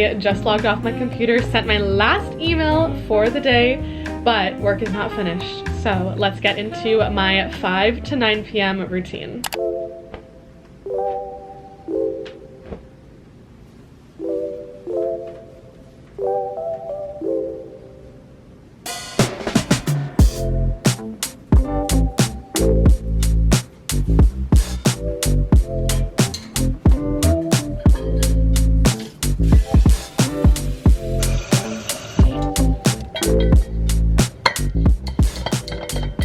I just logged off my computer, sent my last email for the day, but work is not finished. So let's get into my 5 to 9 p.m. routine.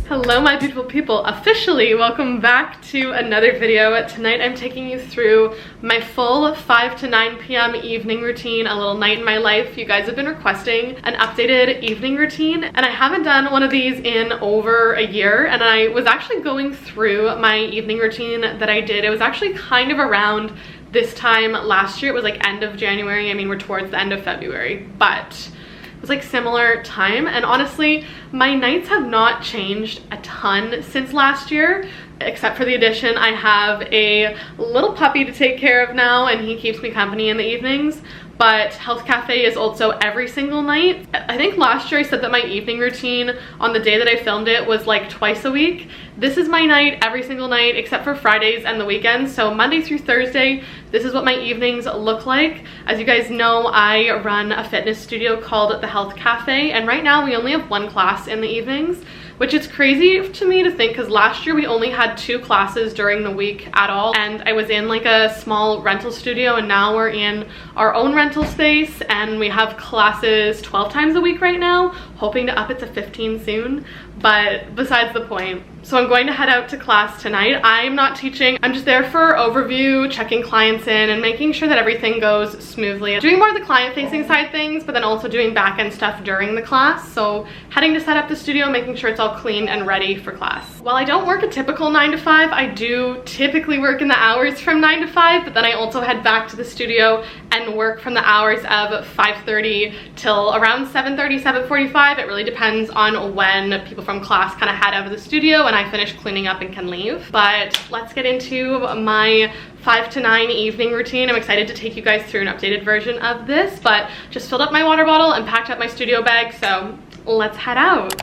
Hello my beautiful people, officially welcome back to another video. Tonight I'm taking you through my full 5 to 9 p.m. evening routine, a little night in my life. You guys have been requesting an updated evening routine and I haven't done one of these in over a year, and I was actually going through my evening routine that I did. It was actually kind of around this time last year. It was like end of January. I mean, we're towards the end of February, but it was like similar time, and honestly my nights have not changed a ton since last year, except for the addition I have a little puppy to take care of now and he keeps me company in the evenings. But Health Cafe is also every single night. I think last year I said that my evening routine on the day that I filmed it was like twice a week. This is my night every single night except for Fridays and the weekends. So Monday through Thursday, this is what my evenings look like. As you guys know, I run a fitness studio called the Health Cafe, and right now we only have one class in the evenings, which is crazy to me to think because last year we only had 2 classes during the week at all, and I was in like a small rental studio, and now we're in our own rental space and we have classes 12 times a week right now, hoping to up it to 15 soon. But besides the point, so I'm going to head out to class tonight. I'm not teaching, I'm just there for overview, checking clients in and making sure that everything goes smoothly. Doing more of the client facing side things, but then also doing back end stuff during the class. So heading to set up the studio, making sure it's all clean and ready for class. While I don't work a typical 9 to 5, I do typically work in the hours from 9 to 5, but then I also head back to the studio and work from the hours of 5:30 till around 7:30, 7:45. It really depends on when people from class kind of head out of the studio and I finish cleaning up and can leave. But let's get into my 5 to 9 evening routine. I'm excited to take you guys through an updated version of this, but just filled up my water bottle and packed up my studio bag, so let's head out.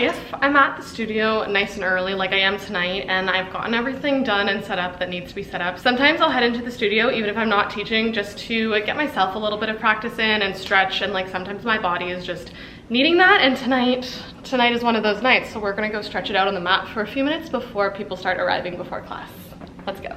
If I'm at the studio nice and early like I am tonight and I've gotten everything done and set up that needs to be set up, sometimes I'll head into the studio even if I'm not teaching, just to get myself a little bit of practice in and stretch, and like sometimes my body is just needing that, and tonight is one of those nights. So we're gonna go stretch it out on the mat for a few minutes before people start arriving before class. Let's go.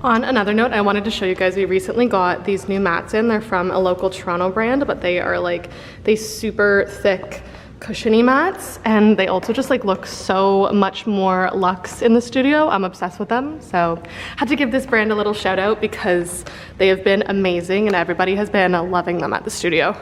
On another note, I wanted to show you guys, we recently got these new mats in. They're from a local Toronto brand, but they are like these super thick cushiony mats, and they also just like look so much more luxe in the studio. I'm obsessed with them, so had to give this brand a little shout out because they have been amazing and everybody has been loving them at the studio.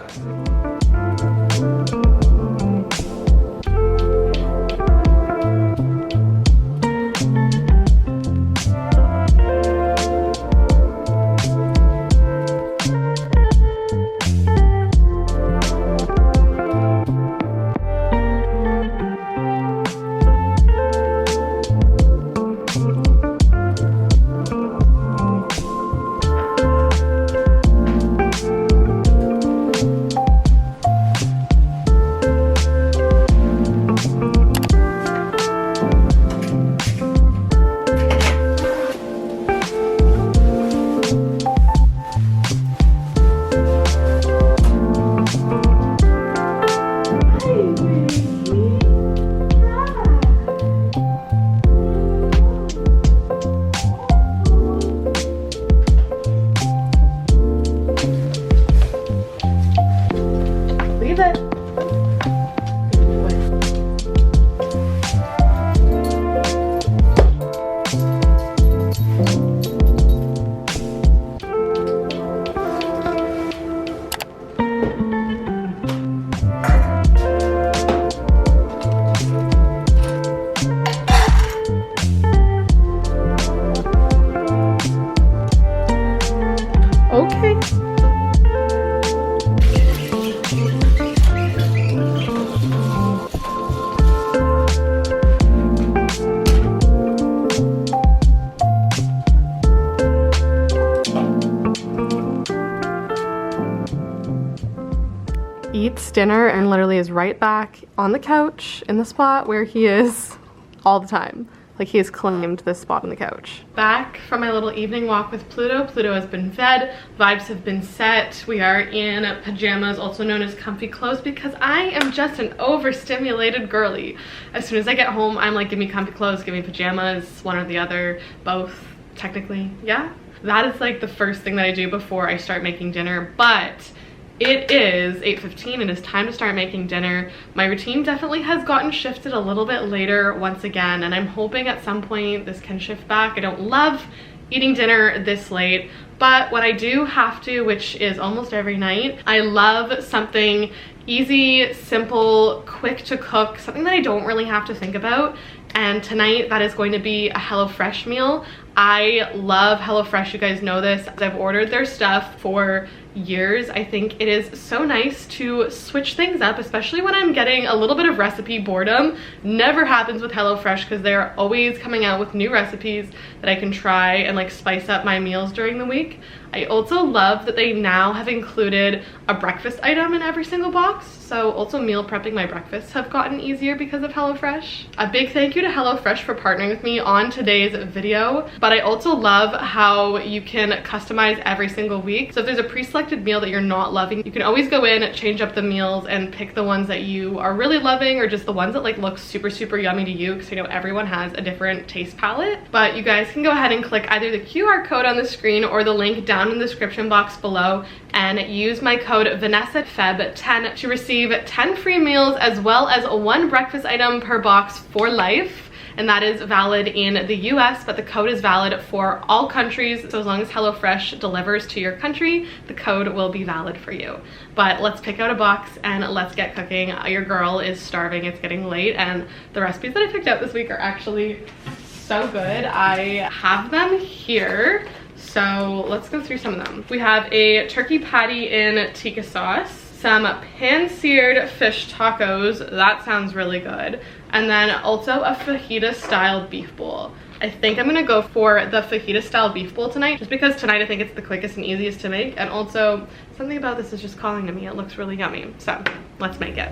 dinner and literally is right back on the couch in the spot where he is all the time. Like, he has claimed this spot on the couch. Back from my little evening walk with Pluto. Pluto has been fed, vibes have been set. We are in pajamas, also known as comfy clothes, because I am just an overstimulated girly. As soon as I get home, I'm like, give me comfy clothes, give me pajamas, one or the other, both, technically, yeah. That is like the first thing that I do before I start making dinner, but it is 8:15 and it's time to start making dinner. My routine definitely has gotten shifted a little bit later once again, and I'm hoping at some point this can shift back. I don't love eating dinner this late, but when I do have to, which is almost every night, I love something easy, simple, quick to cook, something that I don't really have to think about. And tonight that is going to be a HelloFresh meal. I love HelloFresh, you guys know this. I've ordered their stuff for years. I think it is so nice to switch things up, especially when I'm getting a little bit of recipe boredom. Never happens with HelloFresh because they're always coming out with new recipes that I can try and like spice up my meals during the week. I also love that they now have included a breakfast item in every single box. So also meal prepping my breakfasts have gotten easier because of HelloFresh. A big thank you to HelloFresh for partnering with me on today's video. But I also love how you can customize every single week. So if there's a pre-selected meal that you're not loving, you can always go in, change up the meals, and pick the ones that you are really loving, or just the ones that like look super, super yummy to you, because you know everyone has a different taste palette. But you guys can go ahead and click either the QR code on the screen or the link down in the description box below and use my code Vanessa Feb10 to receive 10 free meals as well as 1 breakfast item per box for life. And that is valid in the US, but the code is valid for all countries. So as long as HelloFresh delivers to your country, the code will be valid for you. But let's pick out a box and let's get cooking. Your girl is starving, it's getting late, and the recipes that I picked out this week are actually so good. I have them here. So let's go through some of them. We have a turkey patty in tikka sauce, some pan-seared fish tacos, that sounds really good, and then also a fajita style beef bowl. I think I'm gonna go for the fajita style beef bowl tonight, just because tonight I think it's the quickest and easiest to make, and also something about this is just calling to me. It looks really yummy, so let's make it.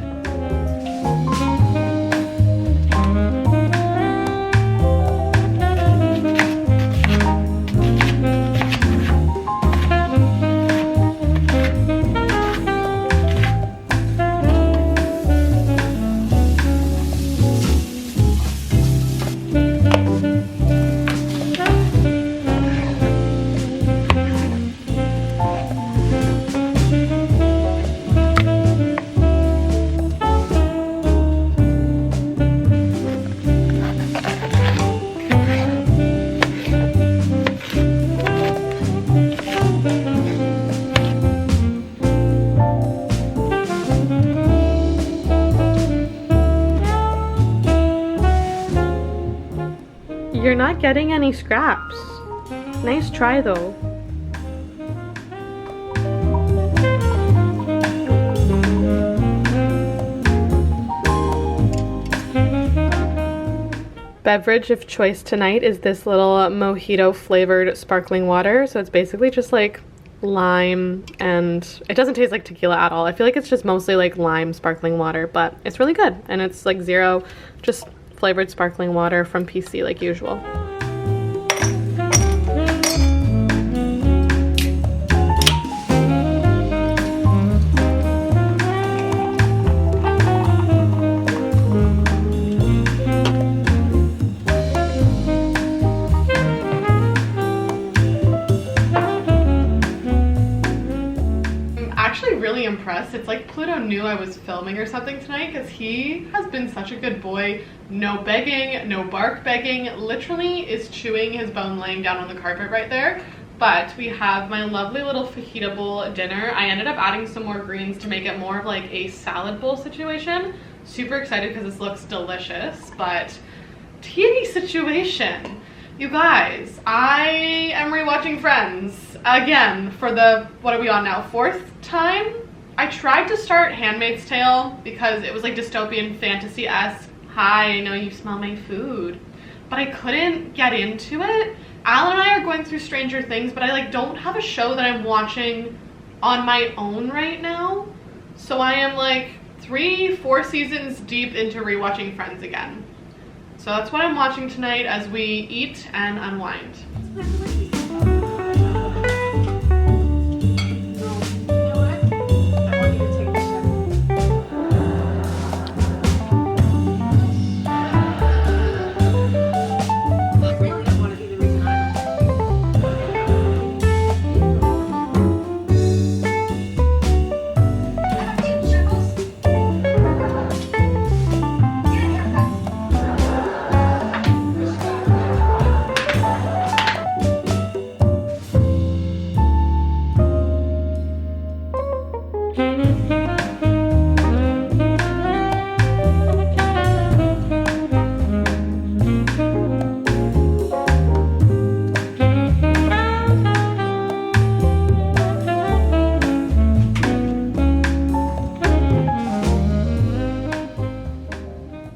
You're not getting any scraps. Nice try though. Beverage of choice tonight is this little mojito flavored sparkling water. So it's basically just like lime, and it doesn't taste like tequila at all. I feel like it's just mostly like lime sparkling water, but it's really good, and it's like zero, just flavored sparkling water from PC like usual. Really impressed. It's like Pluto knew I was filming or something tonight, because he has been such a good boy. No begging, no bark begging, literally is chewing his bone laying down on the carpet right there. But we have my lovely little fajita bowl dinner. I ended up adding some more greens to make it more of like a salad bowl situation. Super excited because this looks delicious. But TV situation. You guys, I am rewatching Friends again for the, what are we on now, 4th time? I tried to start Handmaid's Tale because it was like dystopian fantasy-esque. Hi, I know you smell my food. But I couldn't get into it. Alan and I are going through Stranger Things, but I like don't have a show that I'm watching on my own right now. So I am like 3-4 seasons deep into rewatching Friends again. So that's what I'm watching tonight as we eat and unwind.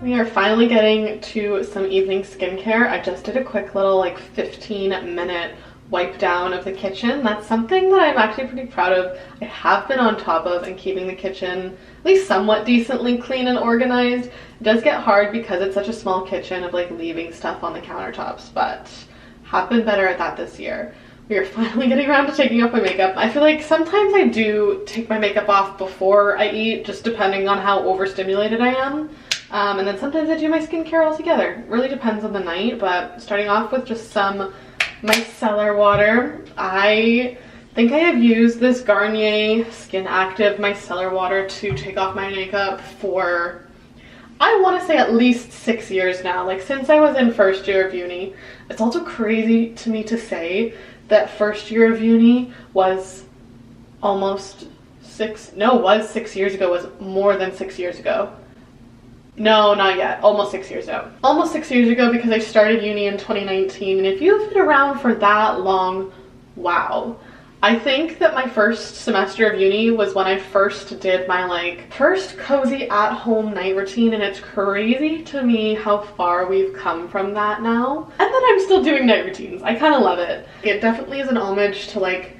We are finally getting to some evening skincare. I just did a quick little like 15-minute wipe down of the kitchen. That's something that I'm actually pretty proud of. I have been on top of and keeping the kitchen at least somewhat decently clean and organized. It does get hard because it's such a small kitchen of like leaving stuff on the countertops, but have been better at that this year. We are finally getting around to taking off my makeup. I feel like sometimes I do take my makeup off before I eat, just depending on how overstimulated I am. And then sometimes I do my skincare all together. It really depends on the night, but starting off with just some micellar water. I think I have used this Garnier Skin Active micellar water to take off my makeup for, I want to say, at least 6 years now, like since I was in first year of uni. It's also crazy to me to say that first year of uni was almost 6 years ago, was more than 6 years ago. No, not yet. Almost 6 years ago. Almost 6 years ago because I started uni in 2019. And if you've been around for that long, wow. I think that my first semester of uni was when I first did my like first cozy at-home night routine, and it's crazy to me how far we've come from that now. And then I'm still doing night routines. I kind of love it. It definitely is an homage to like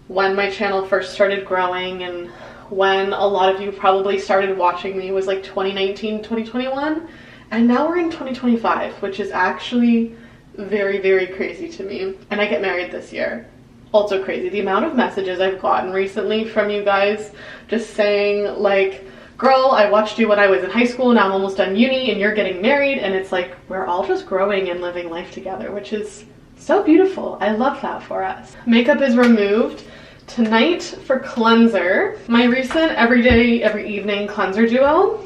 when my channel first started growing, and when a lot of you probably started watching me was like 2019, 2021, and now we're in 2025, which is actually very, very crazy to me. And I get married this year. Also crazy. The amount of messages I've gotten recently from you guys just saying like, girl, I watched you when I was in high school, now I'm almost done uni and you're getting married, and it's like we're all just growing and living life together, which is so beautiful. I love that for us. Makeup is removed. Tonight for cleanser, my recent everyday, every evening cleanser duo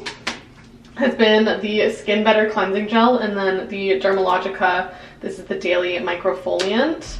has been the Skin Better Cleansing Gel and then the Dermalogica. This is the Daily Microfoliant.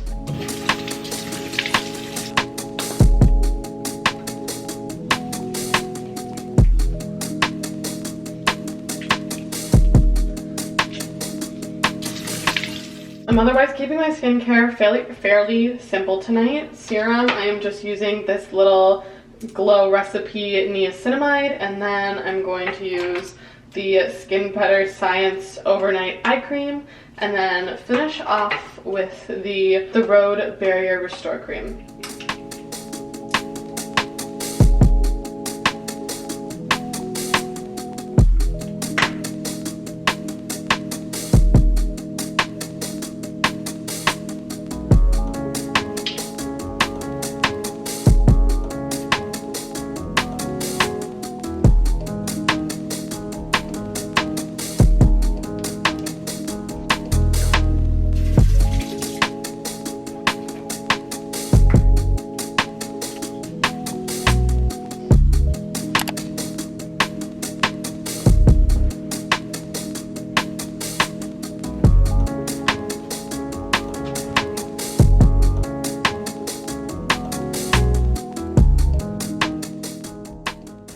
I'm otherwise keeping my skincare fairly simple tonight. Serum, I am just using this little Glow Recipe niacinamide, and then I'm going to use the Skin Better Science Overnight Eye Cream, and then finish off with the Rhode Barrier Restore Cream.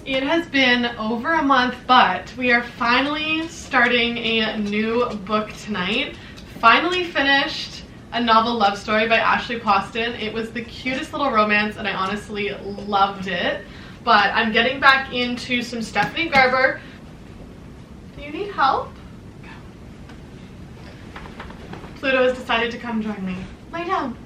It has been over a month, but we are finally starting a new book tonight. Finally finished A Novel Love Story by Ashley Poston. It was the cutest little romance and I honestly loved it. But I'm getting back into some Stephanie Garber. Do you need help? Pluto has decided to come join me. Lay down.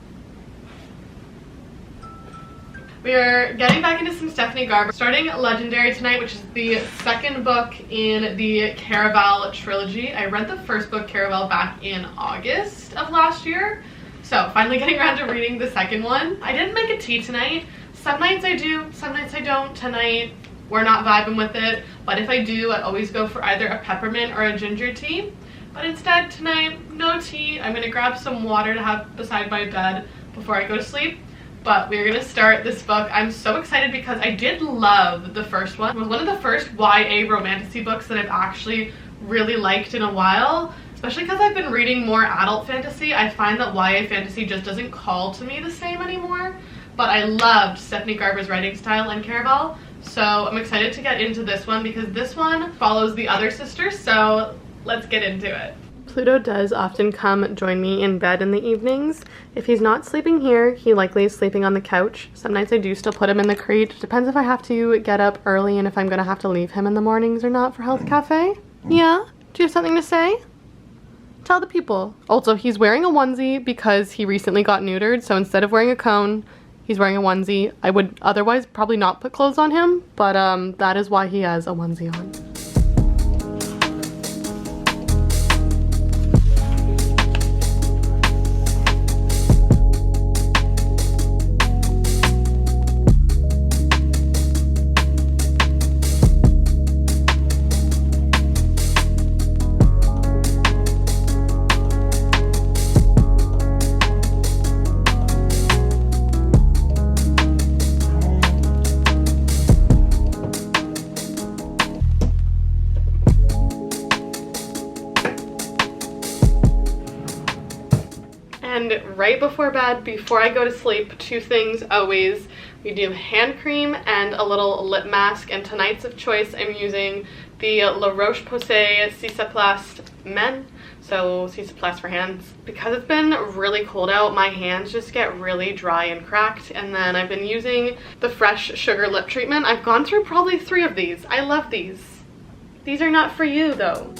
We're getting back into some Stephanie Garber, starting Legendary tonight, which is the second book in the Caraval trilogy. I read the first book, Caraval, back in August of last year, so finally getting around to reading the second one. I didn't make a tea tonight. Some nights I do, some nights I don't. Tonight we're not vibing with it, but if I do, I always go for either a peppermint or a ginger tea. But instead tonight, no tea. I'm gonna grab some water to have beside my bed before I go to sleep. But we're gonna start this book. I'm so excited because I did love the first one. It was one of the first YA romantasy books that I've actually really liked in a while, especially because I've been reading more adult fantasy. I find that YA fantasy just doesn't call to me the same anymore. But I loved Stephanie Garber's writing style in Caraval, so I'm excited to get into this one because this one follows the other sisters, so let's get into it. Pluto does often come join me in bed in the evenings. If he's not sleeping here, he likely is sleeping on the couch. Some nights I do still put him in the crate. Depends if I have to get up early and if I'm gonna have to leave him in the mornings or not for Health Cafe. Yeah? Do you have something to say? Tell the people. Also, he's wearing a onesie because he recently got neutered, so instead of wearing a cone, he's wearing a onesie. I would otherwise probably not put clothes on him, but that is why he has a onesie on. And right before bed, before I go to sleep, two things always. We do hand cream and a little lip mask, and tonight's of choice I'm using the La Roche-Posay Cicaplast Men, so Cicaplast for hands. Because it's been really cold out, my hands just get really dry and cracked, and then I've been using the Fresh Sugar Lip Treatment. I've gone through probably 3 of these. I love these. These are not for you though.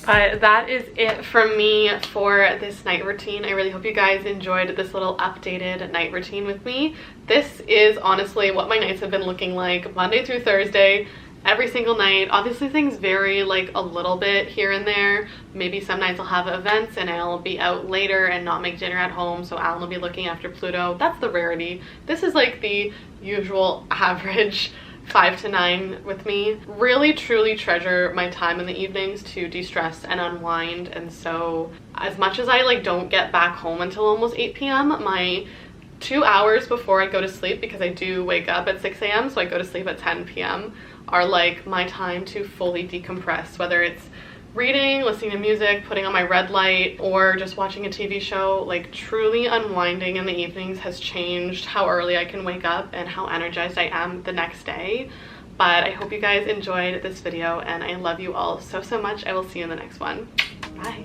But that is it from me for this night routine. I really hope you guys enjoyed this little updated night routine with me. This is honestly what my nights have been looking like Monday through Thursday, every single night. Obviously things vary like a little bit here and there. Maybe some nights I'll have events and I'll be out later and not make dinner at home, so Alan will be looking after Pluto. That's the rarity. This is like the usual average 5 to 9 with me. Really truly treasure my time in the evenings to de-stress and unwind, and so as much as I like don't get back home until almost 8 p.m, my 2 hours before I go to sleep, because I do wake up at 6 a.m, so I go to sleep at 10 p.m, are like my time to fully decompress, whether it's reading, listening to music, putting on my red light, or just watching a TV show. Like truly unwinding in the evenings has changed how early I can wake up and how energized I am the next day. But I hope you guys enjoyed this video and I love you all so much. I will see you in the next one. Bye.